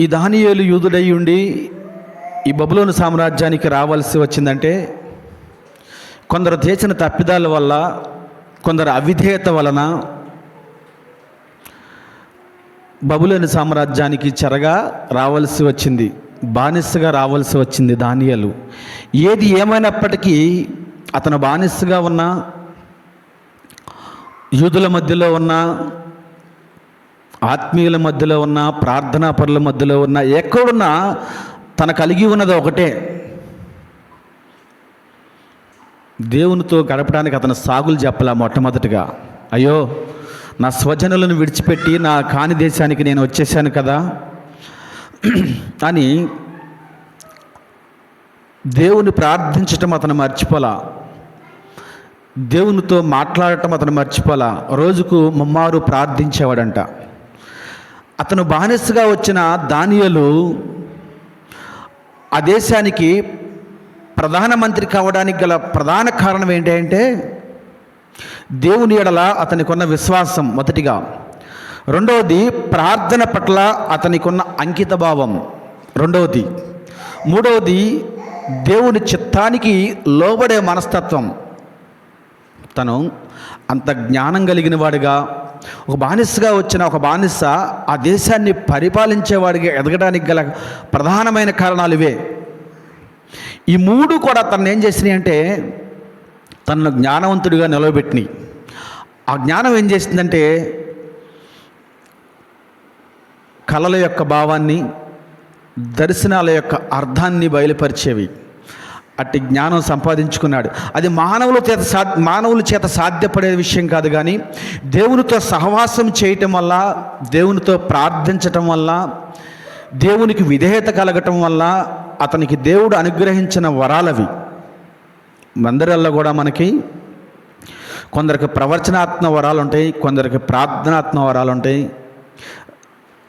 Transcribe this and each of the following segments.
ఈ దానియేలు యూదుడై ఉండి ఈ బబులోను సామ్రాజ్యానికి రావాల్సి వచ్చిందంటే కొందరు చేసిన తప్పిదాల వల్ల, కొందరు అవిధేయత వలన బబులోను సామ్రాజ్యానికి చెరగా రావాల్సి వచ్చింది, బానిసగా రావాల్సి వచ్చింది దానియేలు. ఏది ఏమైనప్పటికీ అతను బానిసగా ఉన్న, యూదుల మధ్యలో ఉన్న, ఆత్మీయుల మధ్యలో ఉన్న, ప్రార్థనా పరుల మధ్యలో ఉన్న, ఎక్కడున్నా తన కలిగి ఉన్నది ఒకటే, దేవునితో గడపడానికి అతను సాగులు చెప్పలా. మొట్టమొదటిగా అయ్యో నా స్వజనులను విడిచిపెట్టి నా కాని దేశానికి నేను వచ్చేసాను కదా అని దేవుని ప్రార్థించటం అతను మర్చిపోలా, దేవునితో మాట్లాడటం అతను మర్చిపోలా. రోజుకు ముమ్మారు ప్రార్థించేవాడంట. అతను బానిసగా వచ్చిన దానియేలు ఆ దేశానికి ప్రధానమంత్రి కావడానికి గల ప్రధాన కారణం ఏంటంటే దేవుని ఎడల అతనికి ఉన్న విశ్వాసం మొదటిగా, రెండవది ప్రార్థన పట్ల అతనికి ఉన్న అంకిత భావం, రెండవది, మూడవది దేవుని చిత్తానికి లోబడే మనస్తత్వం. తను అంత జ్ఞానం కలిగిన వాడిగా, ఒక బానిసగా వచ్చిన ఒక బానిస ఆ దేశాన్ని పరిపాలించేవాడిగా ఎదగడానికి గల ప్రధానమైన కారణాలు ఇవే. ఈ మూడు కూడా తను ఏం చేసినాయి అంటే తనను జ్ఞానవంతుడిగా నిలవబెట్టినాయి. ఆ జ్ఞానం ఏం చేసిందంటే కళల యొక్క భావాన్ని, దర్శనాల యొక్క అర్థాన్ని బయలుపరిచేవి. అట్టి జ్ఞానం సంపాదించుకున్నాడు. అది మానవుల చేత సాధ్యపడే విషయం కాదు, కానీ దేవునితో సహవాసం చేయటం వల్ల, దేవునితో ప్రార్థించటం వల్ల, దేవునికి విధేయత కలగటం వల్ల అతనికి దేవుడు అనుగ్రహించిన వరాలవి. మందిరాల్లో కూడా మనకి కొందరికి ప్రవచనాత్మ వరాలు ఉంటాయి, కొందరికి ప్రార్థనాత్మ వరాలు ఉంటాయి,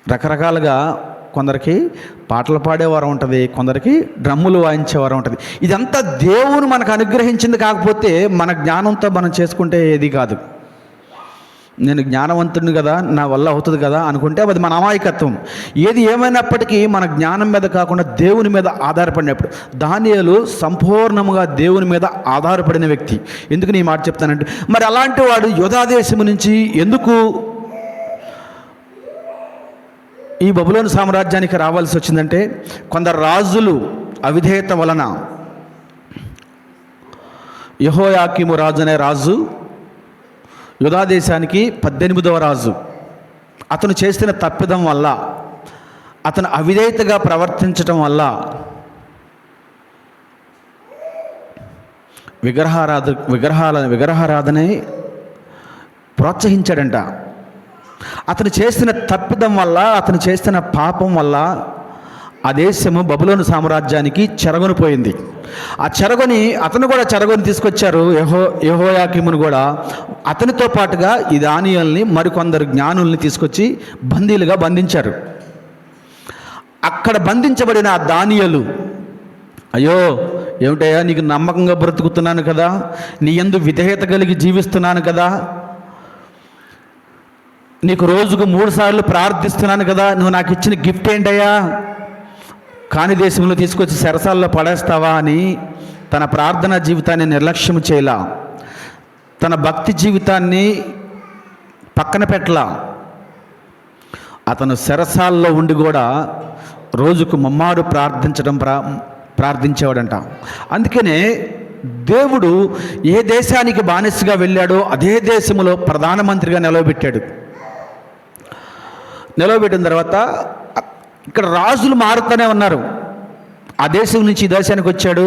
రకరకాలుగా. కొందరికి పాటలు పాడే వరం ఉంటుంది, కొందరికి డ్రమ్ములు వాయించే వరం ఉంటుంది. ఇదంతా దేవుడు మనకు అనుగ్రహించింది. కాకపోతే మన జ్ఞానంతో మనం చేసుకుంటే ఏది కాదు. నేను జ్ఞానవంతుడిని కదా, నా వల్ల అవుతుంది కదా అనుకుంటే అది మన అమాయకత్వం. ఏది ఏమైనప్పటికీ మన జ్ఞానం మీద కాకుండా దేవుని మీద ఆధారపడినప్పుడు, దానియేలు సంపూర్ణంగా దేవుని మీద ఆధారపడిన వ్యక్తి. ఎందుకు నీ మాట చెప్తానంటే, మరి అలాంటి వాడు యూదా దేశము నుంచి ఎందుకు ఈ బబులోను సామ్రాజ్యానికి రావాల్సి వచ్చిందంటే, కొందరు రాజులు అవిధేయత వలన, యెహోయాకీము రాజు అనే రాజు యూదా దేశానికి 18వ రాజు, అతను చేసిన తప్పిదం వల్ల, అతను అవిధేయతగా ప్రవర్తించటం వల్ల విగ్రహారాధనే ప్రోత్సహించాడంట. అతను చేసిన తప్పిదం వల్ల, అతను చేసిన పాపం వల్ల ఆ దేశము బబులోను సామ్రాజ్యానికి చెరగొనిపోయింది. ఆ అతను కూడా చెరగొని తీసుకొచ్చారు. యెహోయాకీమును కూడా, అతనితో పాటుగా ఈ దానియేలుని మరికొందరు జ్ఞానుల్ని తీసుకొచ్చి బందీలుగా బంధించారు. అక్కడ బంధించబడిన ఆ దానియేలు, అయ్యో ఏమిటయ్యా, నీకు నమ్మకంగా బ్రతుకుతున్నాను కదా, నీ యందు విధేయత కలిగి జీవిస్తున్నాను కదా, నీకు రోజుకు 3 సార్లు ప్రార్థిస్తున్నాను కదా, నువ్వు నాకు ఇచ్చిన గిఫ్ట్ ఏంటయ్యా, కాని దేశంలో తీసుకొచ్చి చెరసాల్లో పడేస్తావా అని తన ప్రార్థనా జీవితాన్ని నిర్లక్ష్యం చేయలా, తన భక్తి జీవితాన్ని పక్కన పెట్టలా. అతను చెరసాల్లో ఉండి కూడా రోజుకు ముమ్మారు ప్రార్థించేవాడంట. అందుకనే దేవుడు ఏ దేశానికి బానిసగా వెళ్ళాడో అదే దేశంలో ప్రధానమంత్రిగా నిలవబెట్టిన తర్వాత ఇక్కడ రాజులు మారుతూనే ఉన్నారు. ఆ దేశం నుంచి ఈ దేశానికి వచ్చాడు.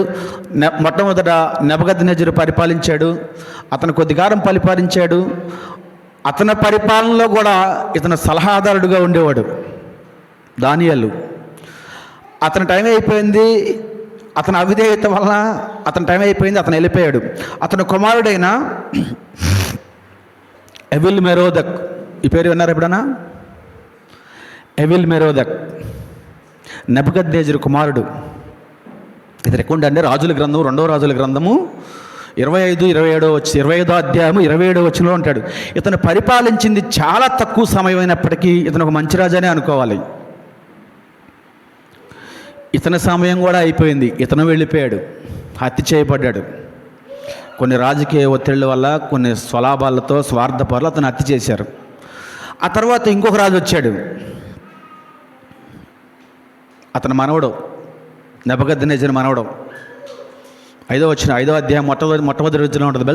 మొట్టమొదట నెబుకద్నెజరు పరిపాలించాడు. అతను కొద్ది కాలం పరిపాలించాడు. అతని పరిపాలనలో కూడా ఇతను సలహాదారుడుగా ఉండేవాడు దానియేలు. అతని టైం అయిపోయింది, అతని అవిధేయత వలన అతని టైం అయిపోయింది, అతను వెళ్ళిపోయాడు. అతని కుమారుడైన ఎవెల్ మెరోదక్, ఈ పేరు విన్నారు ఎప్పుడన్నా? ఎవెల్ మెరోదక్ నెబుకద్నెజరు కుమారుడు. ఇది రికార్డ్ అంటే రాజుల గ్రంథం, 2వ రాజుల గ్రంథము 25వ అధ్యాయము 27వ వచనంలో ఉంటాడు. ఇతను పరిపాలించింది చాలా తక్కువ సమయం అయినప్పటికీ ఇతను ఒక మంచి రాజానే అనుకోవాలి. ఇతని సమయం కూడా అయిపోయింది. ఇతను వెళ్ళిపోయాడు, హత్య చేయబడ్డాడు. కొన్ని రాజకీయ ఒత్తిళ్ళ వల్ల, కొన్ని స్వలాభాలతో, స్వార్థపరులు అతను హత్య చేశారు. ఆ తర్వాత ఇంకొక రాజు వచ్చాడు. అతని మనవడు, నెబుకద్నెజరు మనవడు. 5వ అధ్యాయం మొట్టమొదటి రోజున ఉంటుంది.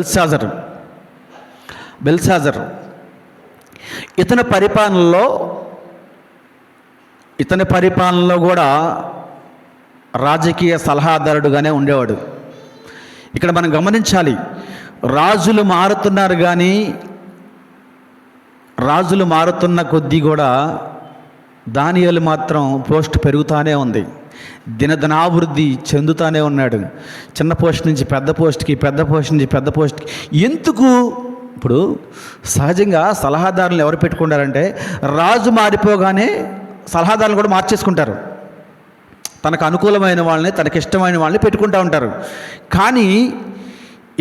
బెల్షాజర్ ఇతని పరిపాలనలో కూడా రాజకీయ సలహాదారుడుగానే ఉండేవాడు. ఇక్కడ మనం గమనించాలి, రాజులు మారుతున్నారు, కానీ రాజులు మారుతున్న కొద్దీ కూడా దానియేలు మాత్రం పోస్ట్ పెరుగుతూనే ఉంది. దినదినాభివృద్ధి చెందుతూనే ఉన్నాడు. చిన్న పోస్ట్ నుంచి పెద్ద పోస్ట్కి, పెద్ద పోస్ట్ నుంచి పెద్ద పోస్ట్కి. ఎందుకు? ఇప్పుడు సహజంగా సలహాదారులు ఎవరు పెట్టుకుంటారంటే, రాజు మారిపోగానే సలహాదారులు కూడా మార్చేసుకుంటారు. తనకు అనుకూలమైన వాళ్ళని, తనకి ఇష్టమైన వాళ్ళని పెట్టుకుంటూ ఉంటారు. కానీ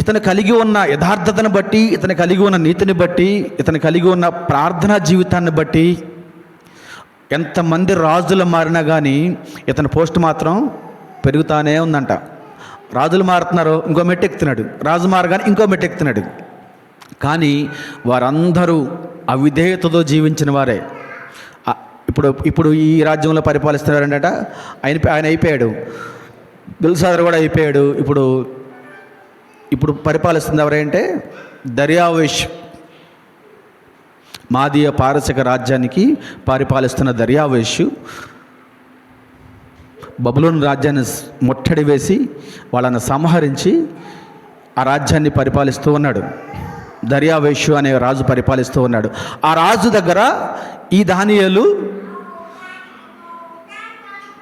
ఇతను కలిగి ఉన్న యథార్థతను బట్టి, ఇతను కలిగి ఉన్న నీతిని బట్టి, ఇతను కలిగి ఉన్న ప్రార్థనా జీవితాన్ని బట్టి ఎంతమంది రాజులు మారినా కానీ ఇతని పోస్ట్ మాత్రం పెరుగుతానే ఉందంట. రాజులు మారుతున్నారు, ఇంకో మెట్టు ఎక్కుతున్నాడు. రాజు మారగానే ఇంకో మెట్టు ఎక్కుతున్నాడు. కానీ వారందరూ అవిధేయతతో జీవించిన వారే. ఇప్పుడు ఈ రాజ్యంలో పరిపాలిస్తున్నారంట. ఆయన అయిపోయాడు. బెల్షాజర్ కూడా అయిపోయాడు. ఇప్పుడు పరిపాలిస్తుంది ఎవరంటే దర్యావేషు. మాదీయ పారసిక రాజ్యానికి పరిపాలిస్తున్న దర్యావేషు బబులోను రాజ్యాన్ని ముట్టడి వేసి వాళ్ళని సంహరించి ఆ రాజ్యాన్ని పరిపాలిస్తూ ఉన్నాడు. దర్యావేషు అనే రాజు పరిపాలిస్తూ ఉన్నాడు. ఆ రాజు దగ్గర ఈ దానియేలు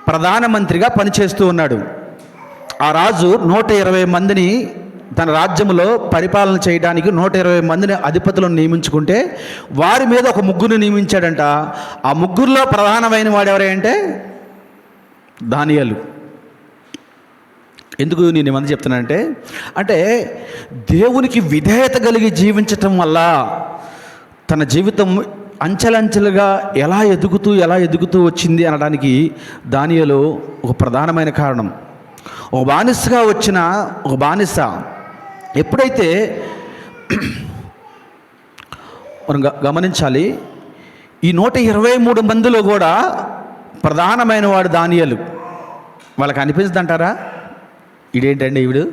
ప్రధానమంత్రిగా పనిచేస్తూ ఉన్నాడు. ఆ రాజు 120 మందిని తన రాజ్యంలో పరిపాలన చేయడానికి 120 మందిని అధిపతులను నియమించుకుంటే వారి మీద ఒక ముగ్గురు నియమించాడంట. ఆ ముగ్గురులో ప్రధానమైన వాడు ఎవరంటే దానియేలు. ఎందుకు నేను ఏమని చెప్తున్నానంటే, అంటే దేవునికి విధేయత కలిగి జీవించటం వల్ల తన జీవితం అంచెలంచెలుగా ఎలా ఎదుగుతూ వచ్చింది అనడానికి దానియేలు ఒక ప్రధానమైన కారణం. ఒక బానిసగా వచ్చిన ఒక బానిస ఎప్పుడైతే మనం గమనించాలి, ఈ 123 మందిలో కూడా ప్రధానమైన వాడు దానియేలు. వాళ్ళకి అనిపిస్తుంది అంటారా, ఈడేంటండి ఈవిడు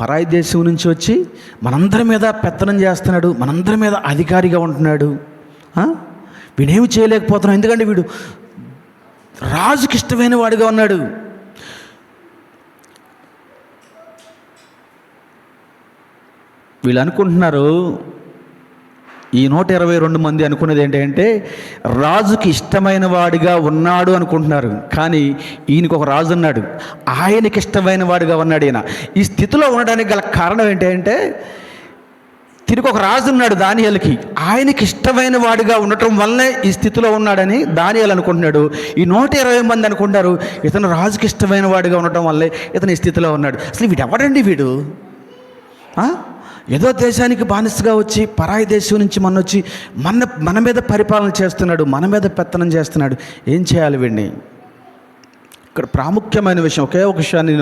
పరాయి దేశం నుంచి వచ్చి మనందరి మీద పెత్తనం చేస్తున్నాడు, మనందరి మీద అధికారిగా ఉంటున్నాడు, వీడేమి చేయలేకపోతున్నాడు, ఎందుకంటే వీడు రాజుకి ఇష్టమైన వాడిగా ఉన్నాడు. వీళ్ళు అనుకుంటున్నారు, ఈ 122 మంది అనుకున్నది ఏంటంటే రాజుకి ఇష్టమైన వాడిగా ఉన్నాడు అనుకుంటున్నారు. కానీ ఈయనకు ఒక రాజు ఉన్నాడు, ఆయనకి ఇష్టమైన వాడిగా ఉన్నాడు. ఈయన ఈ స్థితిలో ఉండడానికి గల కారణం ఏంటంటే తిరిగి ఒక రాజు ఉన్నాడు దానియేలుకి, ఆయనకి ఇష్టమైన వాడిగా ఉండటం వల్లనే ఈ స్థితిలో ఉన్నాడని దానియేలు అనుకుంటున్నాడు. ఈ 120 మంది అనుకుంటారు ఇతను రాజుకి ఇష్టమైన వాడిగా ఉండటం వల్లే ఇతను ఈ స్థితిలో ఉన్నాడు. అసలు వీడు ఎవడండి వీడు? ఏదో దేశానికి బానిసగా వచ్చి పరాయి దేశం నుంచి వచ్చి మన మీద పరిపాలన చేస్తున్నాడు, మన మీద పెత్తనం చేస్తున్నాడు. ఏం చేయాలి వీడిని? ఇక్కడ ప్రాముఖ్యమైన విషయం, ఒకే ఒక విషయాన్ని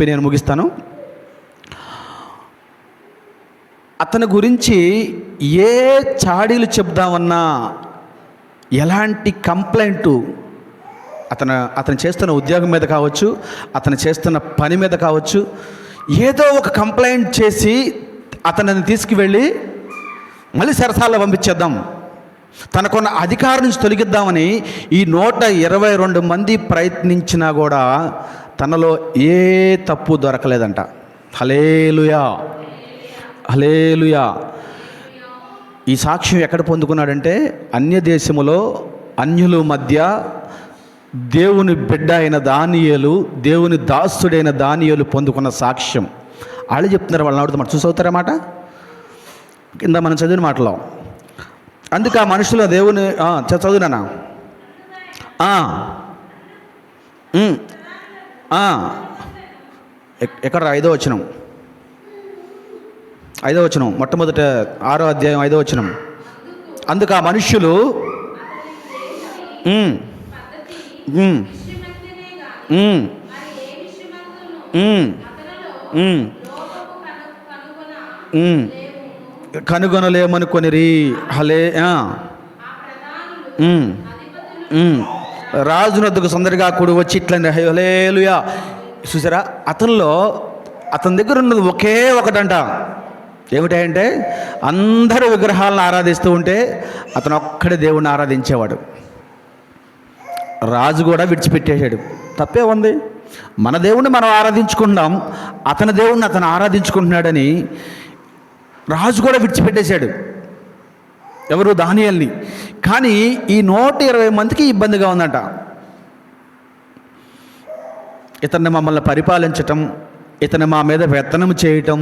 నేను ముగిస్తాను. అతని గురించి ఏ చాడీలు చెప్దామన్నా, ఎలాంటి కంప్లైంటు అతను చేస్తున్న ఉద్యోగం మీద కావచ్చు, అతను చేస్తున్న పని మీద కావచ్చు, ఏదో ఒక కంప్లైంట్ చేసి అతనిని తీసుకువెళ్ళి మళ్ళీ సరసాల్లో పంపించేద్దాం, తనకున్న అధికారం నుంచి తొలగిద్దామని ఈ 122 మంది ప్రయత్నించినా కూడా తనలో ఏ తప్పు దొరకలేదంట. హల్లెలూయా, హల్లెలూయా. ఈ సాక్ష్యం ఎక్కడ పొందుకున్నాడంటే అన్య దేశములో అన్యుల మధ్య దేవుని బిడ్డ అయిన దానియేలు, దేవుని దాసుడైన దానియేలు పొందుకున్న సాక్ష్యం. వాళ్ళు చెప్తున్నారు, వాళ్ళని అడుగుతారు, చూసవుతారన్నమాట కింద మనం చదివిన మాటలో. అందుకే ఆ మనుషుల దేవుని చదువునా ఎక్కడ 5వ వచనం మొట్టమొదట 6వ అధ్యాయం 5వ వచనం. అందుకు ఆ మనుష్యులు ఉమ్, విషయమంతనే గాని ఉమ్, మరి ఏ విషయమందును ఉమ్, అతనిలో ఉమ్, లోపము కనుగొన ఉమ్. లేవును. కనుగొనలేమనుకొనిరి. హలే ఆ ప్రధానులు ఉమ్, అధిపతులు ఉమ్. రాజునొద్దకు సందడిగా కూడి వచ్చి ఇట్లా హల్లెలూయా. చూసారా, అతని దగ్గర ఉన్నది ఒకే ఒకటంట. ఏమిటంటే అందరూ విగ్రహాలను ఆరాధిస్తూ ఉంటే అతను ఒక్కడే దేవుణ్ణి ఆరాధించేవాడు. రాజు కూడా విడిచిపెట్టేశాడు. తప్పే ఉంది, మన దేవుణ్ణి మనం ఆరాధించుకుంటున్నాం, అతని దేవుణ్ణి అతను ఆరాధించుకుంటున్నాడని రాజు కూడా విడిచిపెట్టేశాడు. ఎవరు? దానియేలుని. కానీ ఈ 120 మందికి ఇబ్బందిగా ఉందంట. ఇతన్ని మమ్మల్ని పరిపాలించటం, ఇతను మా మీద పెత్తనం చేయటం,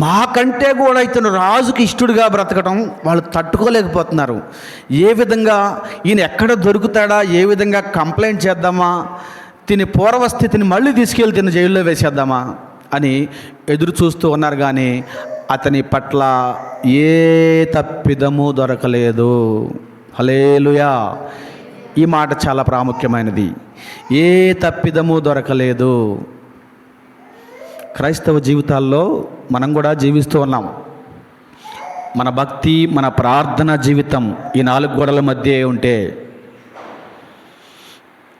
మాకంటే కూడా ఇతను రాజుకి ఇష్టడుగా బ్రతకటం వాళ్ళు తట్టుకోలేకపోతున్నారు. ఏ విధంగా ఈయన ఎక్కడ దొరుకుతాడా, ఏ విధంగా కంప్లైంట్ చేద్దామా, తిని పూర్వస్థితిని మళ్ళీ తీసుకెళ్ళి తిని జైల్లో వేసేద్దామా అని ఎదురు చూస్తూ ఉన్నారు. కానీ అతని పట్ల ఏ తప్పిదము దొరకలేదు. హల్లెలూయా. ఈ మాట చాలా ప్రాముఖ్యమైనది. ఏ తప్పిదము దొరకలేదు. క్రైస్తవ జీవితాల్లో మనం కూడా జీవిస్తూ ఉన్నాం. మన భక్తి, మన ప్రార్థన జీవితం ఈ 4 గోడల మధ్య ఉంటే,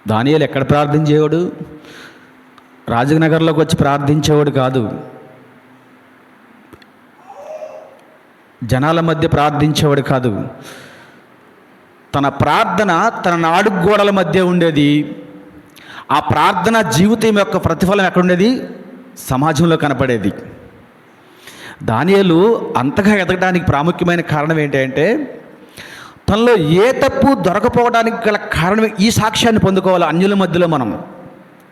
దానియేలు ఎక్కడ ప్రార్థించేవాడు? రాజనగర్లోకి వచ్చి ప్రార్థించేవాడు కాదు, జనాల మధ్య ప్రార్థించేవాడు కాదు. తన ప్రార్థన తన 4 గోడల మధ్య ఉండేది. ఆ ప్రార్థన జీవితం యొక్క ప్రతిఫలం ఎక్కడుండేది? సమాజంలో కనపడేది. దానియేలు అంతగా ఎదగడానికి ప్రాముఖ్యమైన కారణం ఏంటంటే తనలో ఏ తప్పు దొరకపోవడానికి గల కారణం. ఈ సాక్ష్యాన్ని పొందుకోవాలి అన్యుల మధ్యలో మనం.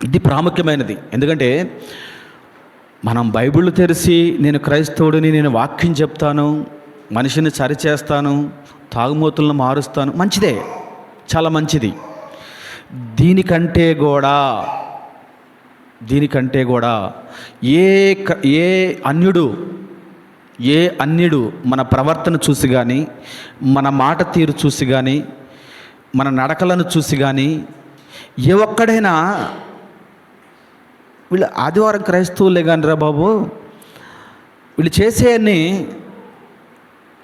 ఇది ప్రాముఖ్యమైనది. ఎందుకంటే మనం బైబిల్ తెరిచి నేను క్రైస్తవుడిని, నేను వాక్యం చెప్తాను, మనిషిని సరిచేస్తాను, తాగుమూతులను మారుస్తాను, మంచిదే, చాలా మంచిది. దీనికంటే కూడా ఏ అన్యుడు మన ప్రవర్తన చూసి కానీ, మన మాట తీరు చూసి కానీ, మన నడకలను చూసి కానీ, ఏ ఒక్కడైనా వీళ్ళు ఆదివారం క్రైస్తవులే కానీ రా బాబు, వీళ్ళు చేసేయన్ని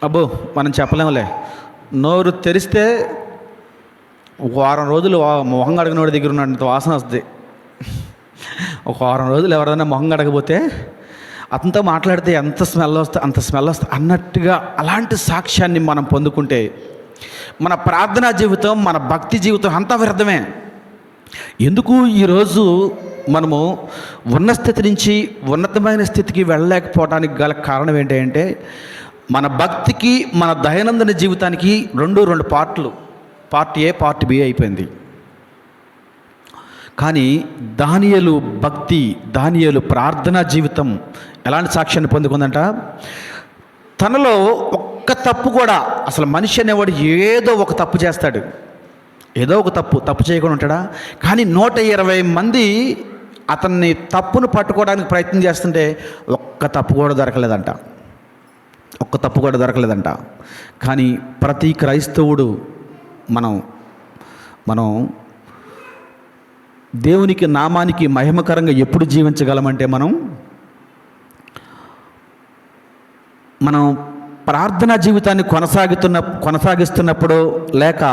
అబ్బో మనం చెప్పలేములే, నోరు తెరిస్తే ఒక వారం రోజులు మొహం కడగనోడి దగ్గర ఉన్నంత వాసన వస్తుంది. ఒక వారం రోజులు ఎవరైనా మొహం కడగపోతే అతనితో మాట్లాడితే ఎంత స్మెల్ వస్తే అంత స్మెల్ వస్తుంది అన్నట్టుగా, అలాంటి సాక్ష్యాన్ని మనం పొందుకుంటే మన ప్రార్థనా జీవితం, మన భక్తి జీవితం అంతా వ్యర్థమే. ఎందుకు ఈరోజు మనము ఉన్న స్థితి నుంచి ఉన్నతమైన స్థితికి వెళ్ళలేకపోవడానికి గల కారణం ఏంటంటే మన భక్తికి, మన దైనందిన జీవితానికి రెండు పార్ట్లు, పార్ట్ ఏ, పార్ట్ బి అయిపోయింది. కానీ దానియేలు భక్తి, దానియేలు ప్రార్థనా జీవితం ఎలాంటి సాక్ష్యాన్ని పొందుకుందంట? తనలో ఒక్క తప్పు కూడా, అసలు మనిషి అనేవాడు ఏదో ఒక తప్పు చేస్తాడు, ఏదో ఒక తప్పు చేయకుండా ఉంటాడా? కానీ 120 మంది అతన్ని తప్పును పట్టుకోవడానికి ప్రయత్నం చేస్తుంటే ఒక్క తప్పు కూడా దొరకలేదంట. కానీ ప్రతి క్రైస్తవుడు మనం దేవునికి, నామానికి మహిమకరంగా ఎప్పుడు జీవించగలమంటే మనం ప్రార్థనా జీవితాన్ని కొనసాగిస్తున్నప్పుడు, లేక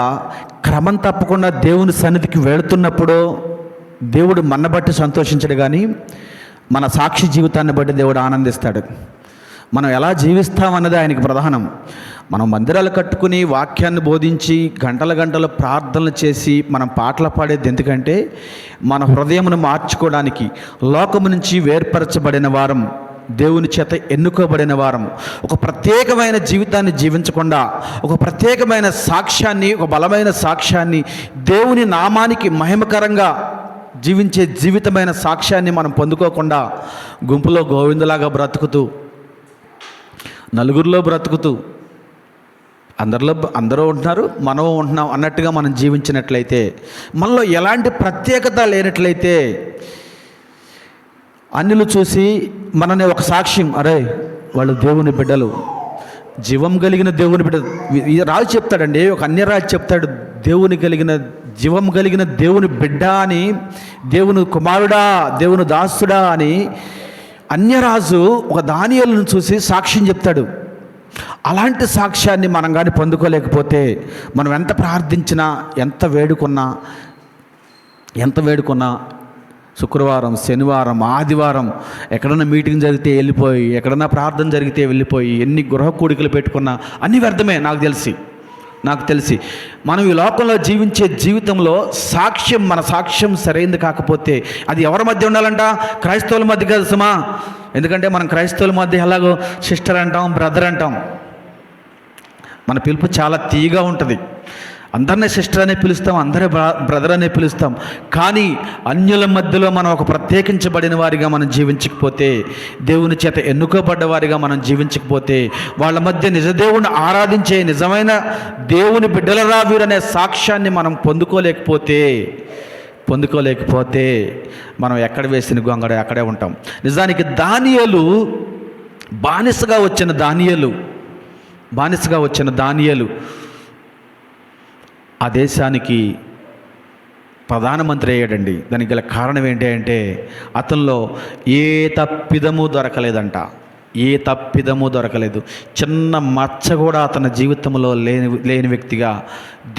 క్రమం తప్పకుండా దేవుని సన్నిధికి వెళుతున్నప్పుడు దేవుడు మన బట్టి సంతోషించడు, కానీ మన సాక్షి జీవితాన్ని బట్టి దేవుడు ఆనందిస్తాడు. మనం ఎలా జీవిస్తామన్నది ఆయనకి ప్రధానం. మనం మందిరాలు కట్టుకుని వాక్యాన్ని బోధించి గంటలు ప్రార్థనలు చేసి మనం పాటలు పాడేది ఎందుకంటే మన హృదయమును మార్చుకోవడానికి, లోకము నుంచి వేర్పరచబడిన వారం, దేవుని చేత ఎన్నుకోబడిన వారం, ఒక ప్రత్యేకమైన జీవితాన్ని జీవించకుండా, ఒక ప్రత్యేకమైన సాక్ష్యాన్ని, ఒక బలమైన సాక్ష్యాన్ని, దేవుని నామానికి మహిమకరంగా జీవించే జీవితమైన సాక్ష్యాన్ని మనం పొందుకోకుండా గుంపులో గోవిందులాగా బ్రతుకుతూ, నలుగురిలో బ్రతుకుతూ, అందరూ ఉంటున్నారు మనం ఉంటున్నాం అన్నట్టుగా మనం జీవించినట్లయితే, మనలో ఎలాంటి ప్రత్యేకత లేనట్లయితే, అన్యులు చూసి మనని ఒక సాక్ష్యం, అరే వాళ్ళు దేవుని బిడ్డలు, జీవం కలిగిన దేవుని బిడ్డ. ఈ రాజు చెప్తాడండి, ఒక అన్యరాజు చెప్తాడు, దేవుని కలిగిన జీవం కలిగిన దేవుని బిడ్డ అని, దేవుని కుమారుడా, దేవుని దాసుడా అని అన్యరాజు ఒక దానియేలును చూసి సాక్ష్యం చెప్తాడు. అలాంటి సాక్ష్యాన్ని మనం కానీ పొందుకోలేకపోతే మనం ఎంత ప్రార్థించినా, ఎంత వేడుకున్నా శుక్రవారం, శనివారం, ఆదివారం ఎక్కడన్నా మీటింగ్ జరిగితే వెళ్ళిపోయి, ఎక్కడన్నా ప్రార్థన జరిగితే వెళ్ళిపోయి, ఎన్ని గృహ కూడికలు పెట్టుకున్నా అన్నీ వ్యర్థమే. నాకు తెలిసి మనం ఈ లోకంలో జీవించే జీవితంలో మన సాక్ష్యం సరైనది కాకపోతే అది ఎవరి మధ్య ఉండాలంట? క్రైస్తవుల మధ్య కాదు సుమా. ఎందుకంటే మనం క్రైస్తవుల మధ్య ఎలాగో సిస్టర్ అంటాం, బ్రదర్ అంటాం. మన పిలుపు చాలా తీయగా ఉంటుంది. అందరినీ సిస్టర్ అనే పిలుస్తాం, అందరే బ్రదర్ అనే పిలుస్తాం. కానీ అన్యుల మధ్యలో మనం ఒక ప్రత్యేకించబడిన వారిగా మనం జీవించకపోతే, దేవుని చేత ఎన్నుకోబడ్డ వారిగా మనం జీవించకపోతే, వాళ్ళ మధ్య నిజదేవుని ఆరాధించే నిజమైన దేవుని బిడ్డలరా వీరనే సాక్ష్యాన్ని మనం పొందుకోలేకపోతే మనం ఎక్కడ వేసిన గొంగడ అక్కడే ఉంటాం. నిజానికి దానియేలు బానిసగా వచ్చిన దానియేలు ఆ దేశానికి ప్రధానమంత్రి అయ్యాడండి. దానికి గల కారణం ఏంటి అంటే అతనిలో ఏ తప్పిదము దొరకలేదు. చిన్న మచ్చ కూడా అతని జీవితంలో లేని వ్యక్తిగా,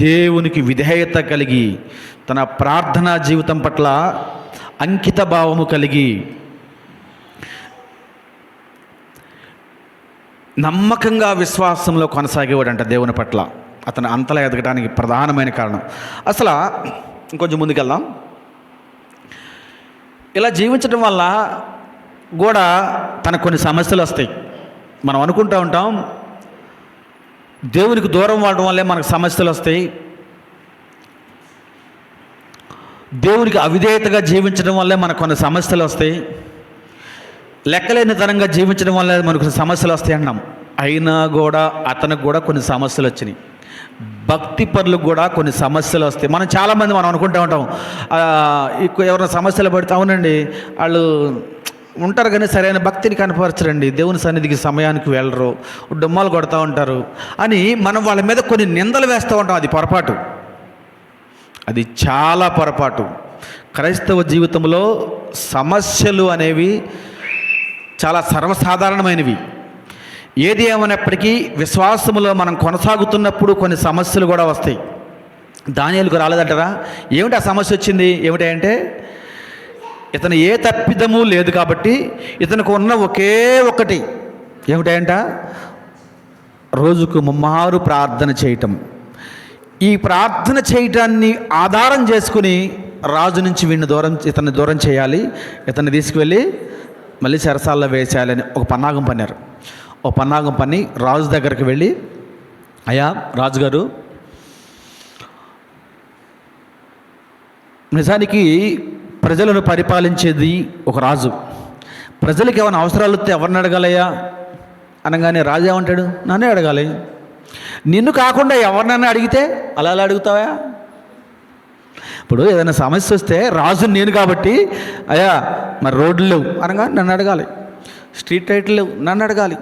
దేవునికి విధేయత కలిగి, తన ప్రార్థనా జీవితం పట్ల అంకిత భావము కలిగి, నమ్మకంగా విశ్వాసంలో కొనసాగేవాడంట దేవుని పట్ల. అతను అంతలా ఎదగడానికి ప్రధానమైన కారణం. అసలు ఇంకొంచెం ముందుకెళ్దాం. ఇలా జీవించడం వల్ల కూడా తనకు కొన్ని సమస్యలు వస్తాయి. మనం అనుకుంటూ ఉంటాం దేవునికి దూరం అవడం వల్లే మనకు సమస్యలు వస్తాయి, దేవునికి అవిధేయతగా జీవించడం వల్లే మనకు కొన్ని సమస్యలు వస్తాయి, లెక్కలేని తరంగా జీవించడం వల్ల మనకు సమస్యలు వస్తాయి అన్నాం. అయినా కూడా అతనికి కూడా కొన్ని సమస్యలు వచ్చినాయి. భక్తి పరులకు కూడా కొన్ని సమస్యలు వస్తాయి. చాలామంది మనం అనుకుంటూ ఉంటాం, ఎవరైనా సమస్యలు పడితే అవునండి వాళ్ళు ఉంటారు కానీ సరైన భక్తిని కనపరచరండి, దేవుని సన్నిధికి సమయానికి వెళ్ళరు, డొమ్మాలు కొడతా ఉంటారు అని మనం వాళ్ళ మీద కొన్ని నిందలు వేస్తూ ఉంటాం. అది చాలా పొరపాటు. క్రైస్తవ జీవితంలో సమస్యలు అనేవి చాలా సర్వసాధారణమైనవి. ఏది ఏమైనప్పటికీ విశ్వాసములో మనం కొనసాగుతున్నప్పుడు కొన్ని సమస్యలు కూడా వస్తాయి. దానియేలుకు రాలేదంటారా? ఏమిటి ఆ సమస్య వచ్చింది? ఏమిటంటే ఇతను ఏ తప్పిదము లేదు కాబట్టి ఇతనికి ఉన్న ఒకే ఒకటి ఏమిటంట? రోజుకు 3 ప్రార్థన చేయటం. ఈ ప్రార్థన చేయటాన్ని ఆధారం చేసుకుని రాజు నుంచి ఇతన్ని దూరం చేయాలి, ఇతన్ని తీసుకువెళ్ళి మళ్ళీ చెరసాల్లో వేసేయాలని ఒక పన్నాగం పన్నారు. పన్నాగం పన్ని రాజు దగ్గరికి వెళ్ళి, అయ్యా రాజుగారు, నిజానికి ప్రజలను పరిపాలించేది ఒక రాజు. ప్రజలకు ఏమైనా అవసరాలు వస్తే ఎవరిని అడగాలయ్యా అనగానే రాజు ఏమంటాడు? నన్నే అడగాలి. నిన్ను కాకుండా ఎవరినైనా అడిగితే అలా అడుగుతావా? ఇప్పుడు ఏదైనా సమస్య వస్తే రాజు నేను కాబట్టి, అయ్యా మరి రోడ్లు లేవు అనగా నన్ను అడగాలి, స్ట్రీట్ లైట్లు లేవు నన్ను అడగాలి,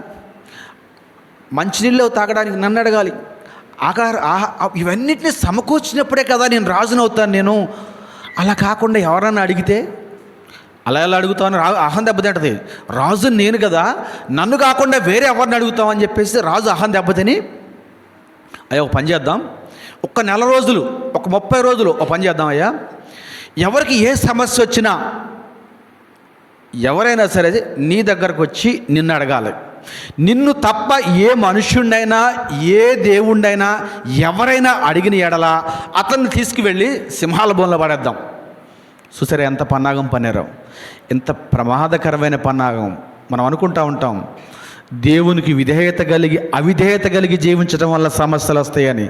మంచినీళ్ళు తాగడానికి నన్ను అడగాలి, ఇవన్నిటిని సమకూర్చినప్పుడే కదా నేను రాజును అవుతాను. అలా కాకుండా ఎవరన్నా అడిగితే అలా ఎలా అడుగుతామని అహం దెబ్బతింటది. రాజు నేను కదా, నన్ను కాకుండా వేరే ఎవరిని అడుగుతామని చెప్పేసి రాజు అహం దెబ్బతిని, అయ్యా ఒక పని చేద్దాం, ఒక నెల రోజులు, ఒక 30 రోజులు ఒక పని చేద్దాం అయ్యా, ఎవరికి ఏ సమస్య వచ్చినా ఎవరైనా సరే నీ దగ్గరకు వచ్చి నిన్ను అడగాలి. నిన్ను తప్ప ఏ మనుష్యుడైనా ఏ దేవుణ్ణైనా ఎవరైనా అడిగిన ఎడల అతన్ని తీసుకువెళ్ళి సింహాల బోన్లో పడేద్దాం. చూసారా ఎంత పన్నాగం పన్నారో? ఎంత ప్రమాదకరమైన పన్నాగం. మనం అనుకుంటూ ఉంటాం దేవునికి అవిధేయత కలిగి జీవించడం వల్ల సమస్యలు వస్తాయని.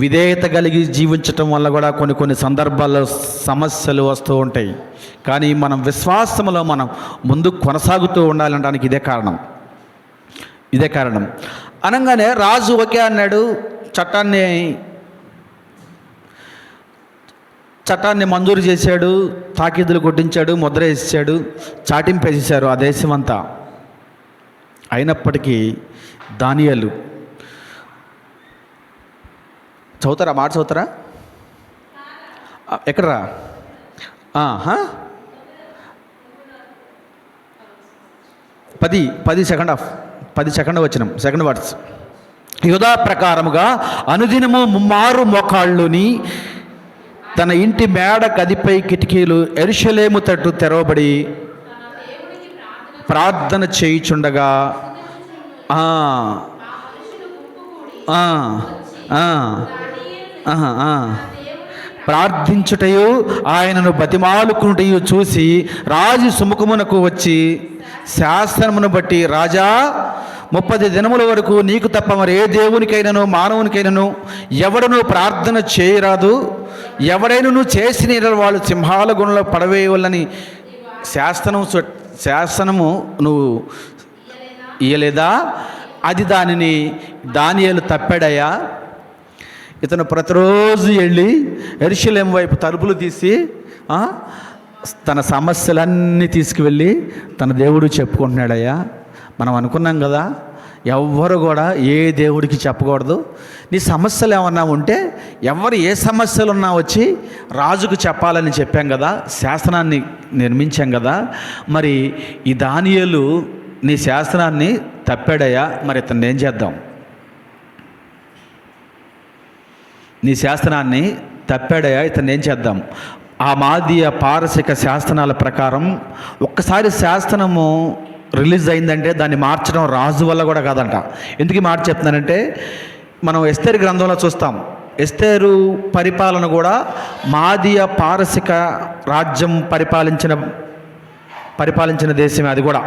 విధేయత కలిగి జీవించటం వల్ల కూడా కొన్ని సందర్భాల్లో సమస్యలు వస్తూ ఉంటాయి. కానీ మనం విశ్వాసంలో మనం ముందుకు కొనసాగుతూ ఉండాలనడానికి ఇదే కారణం. అనగానే రాజు ఒకే అన్నాడు, చట్టాన్ని మంజూరు చేశాడు, తాకీదులు కొట్టించాడు, ముద్ర వేసాడు, చాటింపేసేశారు ఆ దేశం అంతా. అయినప్పటికీ దానియేలు మాట చదువుతారా? ఎక్కడరా? ఆహా. 10 సెకండ్ హాఫ్, 10 సెకండ్ వచనం, సెకండ్ వర్డ్స్. యూదా ప్రకారముగా అనుదినము ముమ్మారు మోకాళ్ళుని తన ఇంటి మేడ గదిపై కిటికీలు యెరూషలేము తట్టు తెరవబడి ప్రార్థన చేయుచుండగా ఆ, ఆ, ఆ, ఆహా, ఆ. ప్రార్థించుటయు ఆయనను బతిమాలుకుంటయు చూసి రాజు సుముఖమునకు వచ్చి శాసనమును బట్టి, రాజా 30 దినముల వరకు నీకు తప్ప మరి ఏ దేవునికైనాను మానవునికైనాను ఎవడను ప్రార్థన చేయరాదు, ఎవడైనను చేసిన యెడల వాళ్ళు సింహాల గుణంలో పడవేయవలని శాసనము నువ్వు ఇయ్యలేదా? అది దానిని దానియేలు తప్పాడయ్యా. ఇతను ప్రతిరోజు వెళ్ళి యెరూషలేము వైపు తలుపులు తీసి తన సమస్యలన్నీ తీసుకువెళ్ళి తన దేవుడు చెప్పుకుంటున్నాడయ్యా. మనం అనుకున్నాం కదా, ఎవ్వరు కూడా ఏ దేవుడికి చెప్పకూడదు. నీ సమస్యలు ఏమన్నా ఉంటే ఎవరు ఏ సమస్యలు ఉన్నా వచ్చి రాజుకు చెప్పాలని చెప్పాం కదా, శాసనాన్ని నిర్మించాం కదా. మరి ఈ దానియేలు నీ శాసనాన్ని తప్పాడయ్యా, మరి ఇతన్ని ఏం చేద్దాం? నీ శాసనాన్ని తప్పాడయ్యా, ఇతన్ని ఏం చేద్దాం? ఆ మాదీయ పారసిక శాసనాల ప్రకారం ఒక్కసారి శాసనము రిలీజ్ అయిందంటే దాన్ని మార్చడం రాజు వల్ల కూడా కాదంట. ఎందుకు మార్చి చెప్తున్నానంటే, మనం ఎస్తేరు గ్రంథంలో చూస్తాం. ఎస్తేరు పరిపాలన కూడా మాదీయ పారసిక రాజ్యం పరిపాలించిన దేశమే. అది కూడా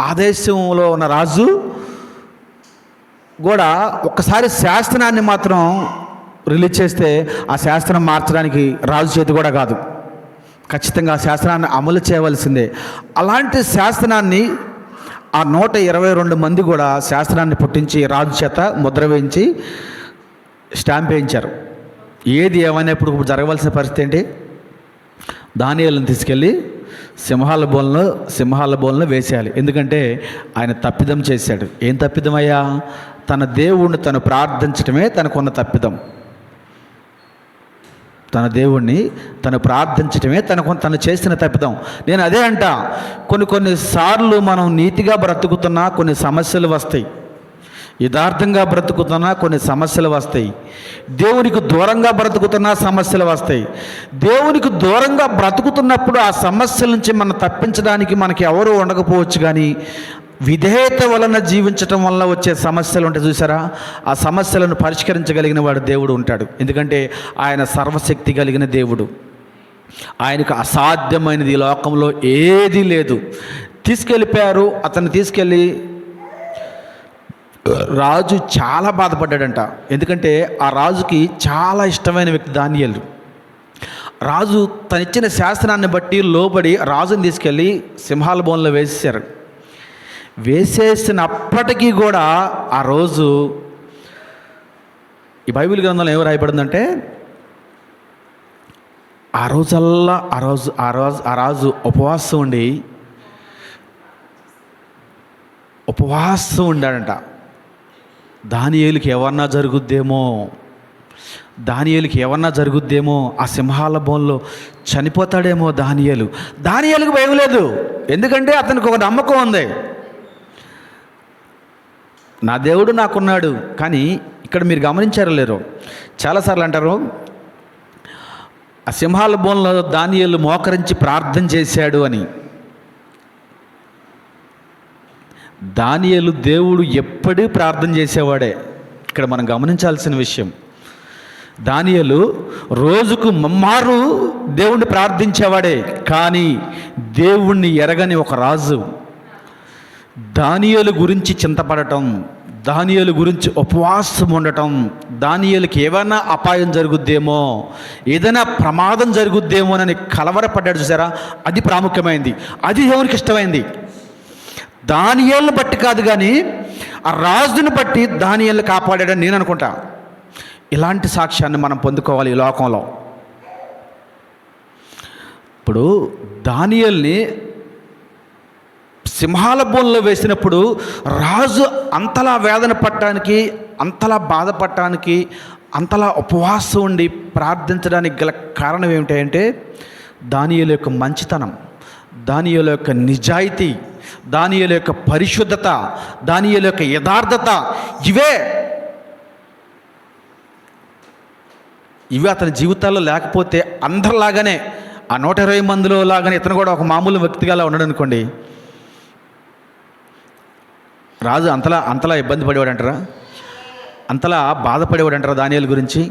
ఆ దేశంలో ఉన్న రాజు కూడా ఒక్కసారి శాసనాన్ని మాత్రం రిలీజ్ చేస్తే ఆ శాసనం మార్చడానికి రాజు చేతి కూడా కాదు, ఖచ్చితంగా ఆ శాసనాన్ని అమలు చేయవలసిందే. అలాంటి శాసనాన్ని ఆ 122 మంది కూడా శాసనాన్ని పుట్టించి రాజు చేత ముద్ర వేయించి స్టాంప్ వేయించారు. ఏది ఏమైనా ఇప్పుడు జరగవలసిన పరిస్థితి ఏంటి? దానియేలుని తీసుకెళ్ళి సింహాల బోన్లో వేసేయాలి. ఎందుకంటే ఆయన తప్పిదం చేశాడు. ఏం తప్పిదమయ్యా? తన దేవుణ్ణి తను ప్రార్థించడమే తనకున్న తప్పిదం. తన దేవుణ్ణి తను ప్రార్థించడమే తను చేసిన తప్పిదం. నేను అదే అంట, కొన్నిసార్లు మనం నీతిగా బ్రతుకుతున్నా కొన్ని సమస్యలు వస్తాయి, యథార్థంగా బ్రతుకుతున్నా కొన్ని సమస్యలు వస్తాయి, దేవునికి దూరంగా బ్రతుకుతున్నా సమస్యలు వస్తాయి. దేవునికి దూరంగా బ్రతుకుతున్నప్పుడు ఆ సమస్యల నుంచి మనం తప్పించడానికి మనకి ఎవరు ఉండకపోవచ్చు, కానీ విధేయత వలన జీవించటం వల్ల వచ్చే సమస్యలు ఉంటాయి చూసారా, ఆ సమస్యలను పరిష్కరించగలిగిన వాడు దేవుడు ఉంటాడు. ఎందుకంటే ఆయన సర్వశక్తి కలిగిన దేవుడు. ఆయనకు అసాధ్యమైనది ఈ లోకంలో ఏదీ లేదు. తీసుకెళ్ళిపోయారు. అతన్ని తీసుకెళ్ళి రాజు చాలా బాధపడ్డాడంట. ఎందుకంటే ఆ రాజుకి చాలా ఇష్టమైన వ్యక్తి దానియేలు. రాజు తనిచ్చిన శాసనాన్ని బట్టి లోబడి రాజుని తీసుకెళ్ళి సింహాల బోన్లో వేసేశారు. వేసేసినప్పటికీ కూడా ఆ రోజు ఈ బైబిల్ గ్రంథంలో ఏమి రాయబడిందంటే, ఆ రాజు ఉపవాసం ఉండాడంట. దానియేలుకి ఏమన్నా జరుగుద్దేమో, ఆ సింహాల బోన్లో చనిపోతాడేమో దానియేలుకి భయం లేదు. ఎందుకంటే అతనికి ఒక నమ్మకం ఉంది, నా దేవుడు నాకున్నాడు. కానీ ఇక్కడ మీరు గమనించారో లేరో, చాలాసార్లు అంటారు ఆ సింహాల బోన్లో దానియేలు మోకరించి ప్రార్థన చేశాడు అని. దానియేలు దేవుడు ఎప్పుడూ ప్రార్థన చేసేవాడే. ఇక్కడ మనం గమనించాల్సిన విషయం, దానియేలు రోజుకు ముమ్మారు దేవుణ్ణి ప్రార్థించేవాడే. కానీ దేవుణ్ణి ఎరగని ఒక రాజు దానియేలు గురించి చింతపడటం, దానియేలు గురించి ఉపవాసం ఉండటం, దానియేలుకి ఏమైనా అపాయం జరుగుద్దేమో, ఏదైనా ప్రమాదం జరుగుద్దేమోనని కలవరపడ్డాడు చూసారా, అది ప్రాముఖ్యమైంది. అది దేవునికి ఇష్టమైంది. దానియేలుని బట్టి కాదు, కానీ ఆ రాజుని బట్టి దానియేలుని కాపాడాడని నేను అనుకుంటా. ఇలాంటి సాక్ష్యాన్ని మనం పొందుకోవాలి ఈ లోకంలో. ఇప్పుడు దానియేలుని సింహాల బోన్లో వేసినప్పుడు రాజు అంతలా వేదన పడటానికి, అంతలా బాధపడటానికి అంతలా ఉపవాసం ఉండి ప్రార్థించడానికి గల కారణం ఏమిటంటే దానియేలు యొక్క మంచితనం, దానియేలు యొక్క నిజాయితీ, దానియేలు యొక్క పరిశుద్ధత, దానియేలు యొక్క యథార్థత, ఇవే అతని జీవితాల్లో లేకపోతే అందరిలాగానే ఆ 120 మందిలో లాగానే ఇతను కూడా ఒక మామూలు వ్యక్తిగా అలా ఉన్నాడు అనుకోండి, రాజు అంతలా ఇబ్బంది పడేవాడు అంటారా, అంతలా బాధపడేవాడు అంటారా దానియేలు గురించి?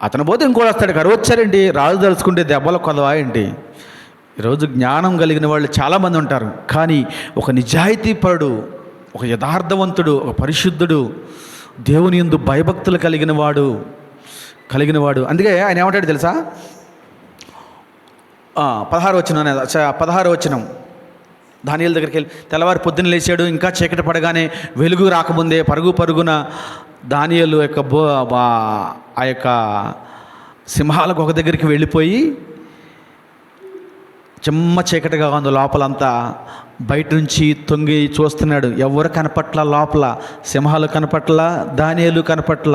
అతను పోతే ఇంకోటి వస్తాడు, కరువు వచ్చారండి, రాజు తలుచుకుంటే దెబ్బలు కొదవా ఏంటి? ఈరోజు జ్ఞానం కలిగిన వాళ్ళు చాలామంది ఉంటారు, కానీ ఒక నిజాయితీపరుడు, ఒక యథార్థవంతుడు, ఒక పరిశుద్ధుడు, దేవుని యందు భయభక్తులు కలిగిన వాడు. అందుకే ఆయన ఏమంటాడు తెలుసా? 16 వచనం దానియేలు దగ్గరికి వెళ్ళి, తెల్లవారి పొద్దున్న లేచాడు, ఇంకా చీకటి పడగానే వెలుగు రాకముందే పరుగున దానియేలు యొక్క ఆ యొక్క సింహాల గుహ దగ్గరికి వెళ్ళిపోయి, చెమ్మ చీకటిగా ఉంది లోపలంతా, బయట నుంచి తొంగి చూస్తున్నాడు, ఎవరు కనపట్ల, లోపల సింహాలు కనపట్ల, దానియేలు కనపట్ల,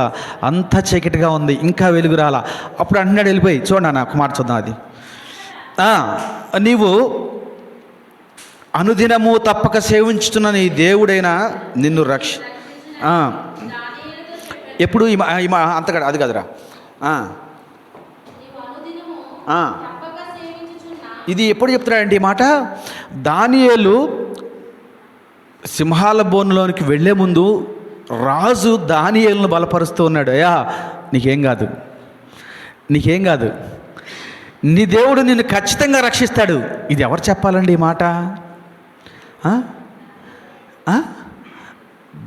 అంతా చీకటిగా ఉంది, ఇంకా వెలుగు రాలా. అప్పుడు అంటున్నాడు వెళ్ళిపోయి, చూడండి నాకు మాట చూద్దాం అది, నీవు అనుదినము తప్పక సేవించుతున్న నీ దేవుడైనా నిన్ను ఎప్పుడు అంతగా అది కదరా, ఇది ఎప్పుడు చెప్తున్నాడంటే ఈ మాట, దానియేలు సింహాల బోన్లోనికి వెళ్ళే ముందు రాజు దానియేలును బలపరుస్తూ ఉన్నాడు. అయ్యా నీకేం కాదు, నీ దేవుడు నిన్ను ఖచ్చితంగా రక్షిస్తాడు. ఇది ఎవరు చెప్పాలండి ఈ మాట?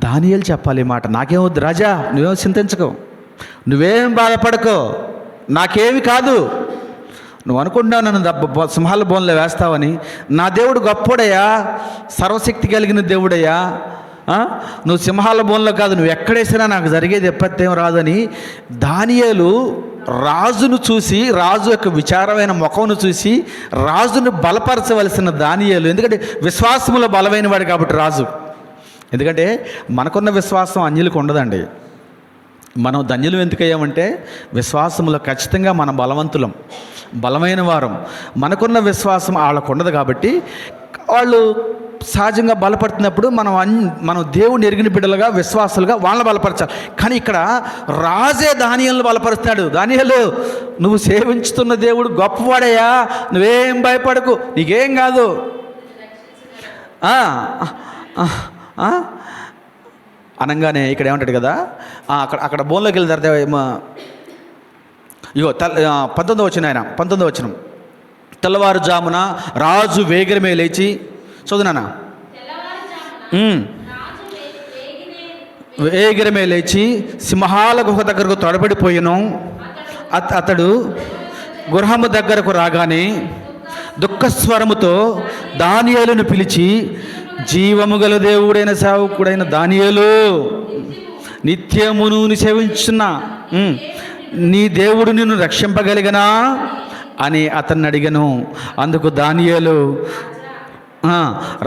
దానియేలు చెప్పాలి ఈ మాట. నాకేమొద్దు రాజా, నువ్వేం చింతించకు, నువ్వేం బాధపడకో, నాకేమి కాదు. నువ్వు అనుకుంటున్నావు నన్ను సింహాల బోన్లో వేస్తావని. నా దేవుడు గొప్పోడయ్యా, సర్వశక్తి కలిగిన దేవుడయ్యా. నువ్వు సింహాల బోన్లో కాదు, నువ్వు ఎక్కడేసినా నాకు జరిగేది ఎప్పటికేం రాదని దానియేలు రాజును చూసి, రాజు యొక్క విచారమైన ముఖమును చూసి రాజును బలపరచవలసిన దానియేలు. ఎందుకంటే విశ్వాసములో బలమైన వాడు కాబట్టి రాజు. ఎందుకంటే మనకున్న విశ్వాసం అన్యులకు ఉండదండి. మనం ధన్యులు ఎందుకయ్యామంటే విశ్వాసములో ఖచ్చితంగా మనం బలమైన వారం. మనకున్న విశ్వాసం వాళ్ళకు ఉండదు కాబట్టి వాళ్ళు సహజంగా బలపడుతున్నప్పుడు మనం దేవుని ఎరిగిన బిడ్డలుగా, విశ్వాసులుగా వాళ్ళని బలపరచాలి. కానీ ఇక్కడ రాజే దానియేలును బలపరుస్తున్నాడు. దానియేలు, నువ్వు సేవించుతున్న దేవుడు గొప్పవాడయ్యా, నువ్వేం భయపడకు, నీకేం కాదు. అనగానే ఇక్కడ ఏమంటాడు కదా, అక్కడ బోన్లోకి వెళ్ళిన తర్వాత ఇగో 19వ వచనం, తెల్లవారుజామున రాజు వేగిరమే లేచి, చదువునా, వేగిరమే లేచి సింహాల గుహ దగ్గరకు తొడబడిపోయాను. అతడు గృహము దగ్గరకు రాగానే దుఃఖస్వరముతో దానియేలును పిలిచి, జీవము గల దేవుడైన సేవకుడైన దానియేలు, నిత్యము నువ్వు సేవించున్నా నీ దేవుడు నిన్ను రక్షింపగలిగనా అని అతన్ని అడిగను. అందుకు దానియేలు,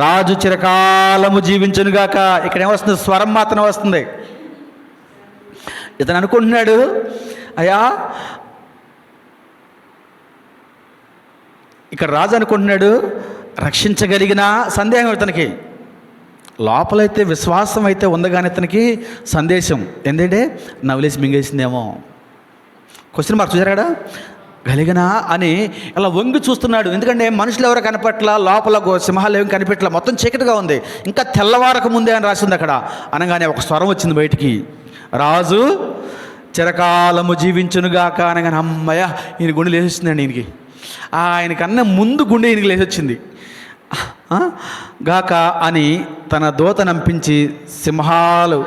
రాజు చిరకాలము జీవించునుగాక. ఇక్కడ ఏమొస్తుంది? స్వరం మాత్రం వస్తుంది. ఇతను అనుకుంటున్నాడు, అయ్యా, ఇక్కడ రాజు అనుకుంటున్నాడు రక్షించగలిగిన సందేహం ఇతనికి. లోపలైతే విశ్వాసం అయితే ఉంది, కానీ ఇతనికి సందేశం ఏంటంటే నవలేసి మింగేసిందేమో. క్వశ్చన్ మార్క్ చూసారా? గలిగనా అని ఇలా వంగి చూస్తున్నాడు. ఎందుకంటే మనుషులు ఎవరు కనపట్ల, లోపల సింహాలు ఏమి కనిపెట్టలే, మొత్తం చీకటిగా ఉంది. ఇంకా తెల్లవారక ముందే అని రాసింది అక్కడ. అనగానే ఒక స్వరం వచ్చింది బయటికి, రాజు చిరకాలము జీవించునుగాక అనగానే, అమ్మయ్య, ఈయన గుండె లేచొచ్చిందండి. ఆయనకన్నా ముందు గుండె ఈయనకి లేచొచ్చింది. గాక అని తన దూత నంపించి సింహాలు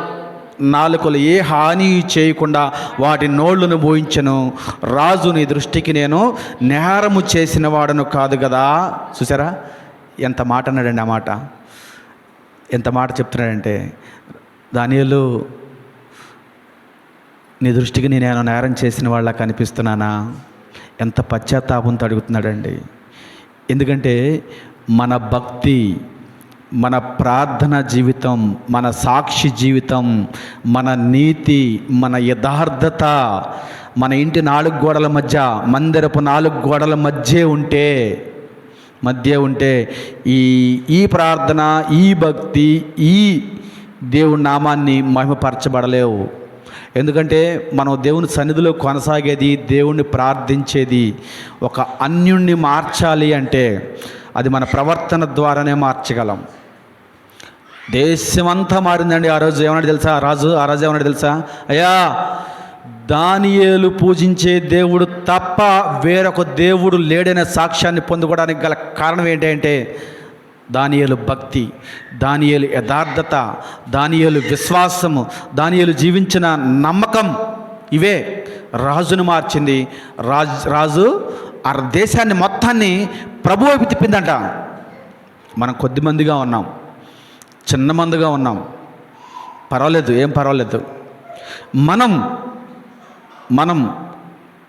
నాలుకలు ఏ హాని చేయకుండా వాటి నోళ్లను మోయించెను. రాజు నీ దృష్టికి నేను నేరము చేసిన వాడను కాదు కదా. చూసారా ఎంత మాట అన్నాడండి. ఆ మాట ఎంత మాట చెప్తున్నాడంటే, దానియేలు నీ దృష్టికి నేను నేరం చేసిన వాళ్ళ కనిపిస్తున్నానా? ఎంత పశ్చాత్తాపంతో అడుగుతున్నాడండి. ఎందుకంటే మన భక్తి మన ప్రార్థన జీవితం, మన సాక్షి జీవితం, మన నీతి, మన యథార్థత మన ఇంటి 4 గోడల మధ్య, మందిరపు 4 గోడల మధ్య ఉంటే ఈ ప్రార్థన, ఈ భక్తి, ఈ దేవుని నామాన్ని మహిమపరచబడలేవు. ఎందుకంటే మనం దేవుని సన్నిధిలో కొనసాగేది, దేవుణ్ణి ప్రార్థించేది ఒక అన్యుణ్ణి మార్చాలి అంటే అది మన ప్రవర్తన ద్వారానే మార్చగలం. దేశమంతా మారిందండి. ఆ రోజు ఏమన్నాడు తెలుసా? ఆ రాజు ఏమన్నాడు తెలుసా? అయ్యా, దానియేలు పూజించే దేవుడు తప్ప వేరొక దేవుడు లేడనే సాక్ష్యాన్ని పొందుకోవడానికి గల కారణం ఏంటంటే దానియేలు భక్తి, దానియేలు యథార్థత, దానియేలు విశ్వాసము, దానియేలు జీవించిన నమ్మకం. ఇవే రాజును మార్చింది. రాజు ఆ దేశాన్ని మొత్తాన్ని ప్రభు వైపు తిప్పిందంట. మనం కొద్దిమందిగా ఉన్నాం, చిన్న మందిగా ఉన్నాం, పర్వాలేదు, ఏం పర్వాలేదు. మనం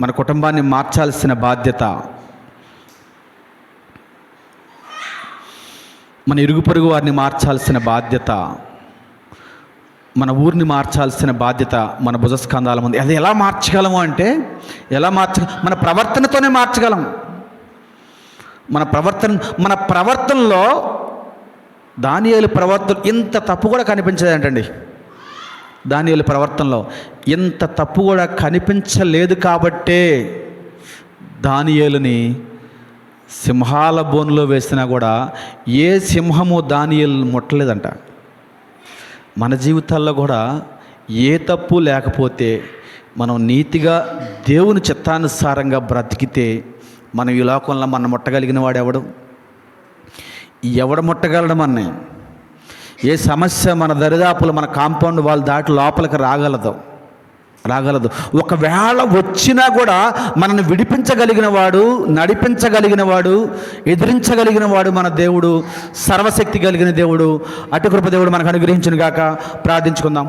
మన కుటుంబాన్ని మార్చాల్సిన బాధ్యత, మన ఇరుగు పొరుగు వారిని మార్చాల్సిన బాధ్యత, మన ఊరిని మార్చాల్సిన బాధ్యత మన భుజస్కంధాల ముందు. అది ఎలా మార్చగలము అంటే మన ప్రవర్తనతోనే మార్చగలం. మన ప్రవర్తనలో దానియేలు ప్రవర్తన ఇంత తప్పు కూడా కనిపించలేదంటండి. దానియేలు ప్రవర్తనలో ఇంత తప్పు కూడా కనిపించలేదు కాబట్టే దానియేలుని సింహాల బోనులో వేసినా కూడా ఏ సింహము దానియేలు ముట్టలేదంట. మన జీవితాల్లో కూడా ఏ తప్పు లేకపోతే మనం నీతిగా దేవుని చిత్తానుసారంగా బ్రతికితే మనం ఈ లోకంలో మనం ముట్టగలిగిన వాడు ఎవడు ముట్టగలడు? మనని ఏ సమస్య మన దరిదాపులు, మన కాంపౌండ్ వాళ్ళు దాటి లోపలికి రాగలదు. ఒకవేళ వచ్చినా కూడా మనల్ని విడిపించగలిగిన వాడు, నడిపించగలిగిన వాడు, ఎదిరించగలిగిన వాడు మన దేవుడు, సర్వశక్తి కలిగిన దేవుడు. అటు కృప దేవుడు మనకు అనుగ్రహించును గాక. ప్రార్థించుకుందాం.